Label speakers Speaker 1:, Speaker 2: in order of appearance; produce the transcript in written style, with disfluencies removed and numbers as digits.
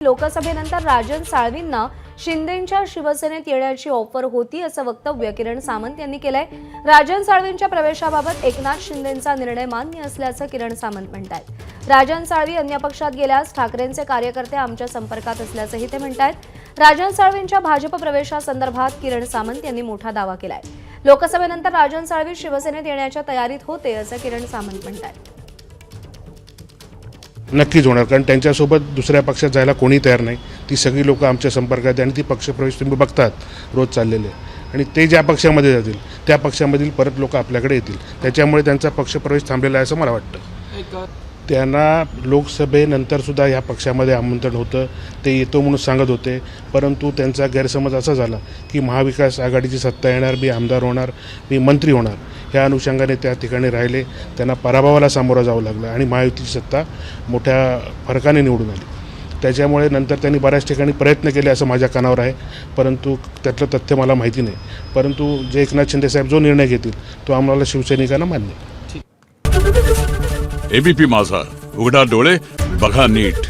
Speaker 1: लोकसभेनंतर राजन साळवींना शिंदेंच्या शिवसेनेत येण्याची ऑफर होती असं वक्तव्य किरण सामंत यांनी केलंय। राजन साळवींच्या प्रवेशाबाबत एकनाथ शिंदेंचा निर्णय मान्य असल्याचं किरण सामंत म्हणतायत। राजन साळवी अन्य पक्षात गेल्यास ठाकरेंचे कार्यकर्ते आमच्या संपर्कात असल्याचंही ते म्हणतायत। राजन साळवींच्या भाजप प्रवेशासंदर्भात किरण सामंत यांनी मोठा दावा केलाय। लोकसभेनंतर राजन साळवी शिवसेनेत येण्याच्या तयारीत होते असं किरण सामंत म्हणतायत।
Speaker 2: नक्कीच होणार, कारण त्यांच्यासोबत दुसऱ्या पक्षात जायला कोणी तयार नाही। ती सगळी लोक आमच्या संपर्कात आहे आणि ती पक्षप्रवेश तुम्ही बघतात रोज चाललेले, आणि ते ज्या पक्षामध्ये जातील त्या पक्षामधील परत लोक आपल्याकडे येतील, त्याच्यामुळे त्यांचा पक्षप्रवेश थांबलेला आहे असं मला वाटतं। त्यांना लोकसभेनंतर सुद्धा या पक्षामध्ये आमंत्रण होतं, ते येतो म्हणून सांगत होते, परंतु त्यांचा गैरसमज असा झाला की महाविकास आघाडीची सत्ता येणार, मी आमदार होणार, मी मंत्री होणार, ह्या अनुषंगाने त्या ठिकाणी राहिले। त्यांना पराभवाला सामोरं जावं लागलं आणि महायुतीची सत्ता मोठ्या फरकाने निवडून आली। त्याच्यामुळे नंतर त्यांनी बऱ्याच ठिकाणी प्रयत्न केले असं माझ्या कानावर आहे, परंतु त्यातलं तथ्य मला माहिती नाही। परंतु जे एकनाथ शिंदे साहेब जो निर्णय घेतील तो आम्हाला शिवसैनिकांना मान्य आहे।
Speaker 3: एबीपी माझा, उघडा डोळे बघा नीट।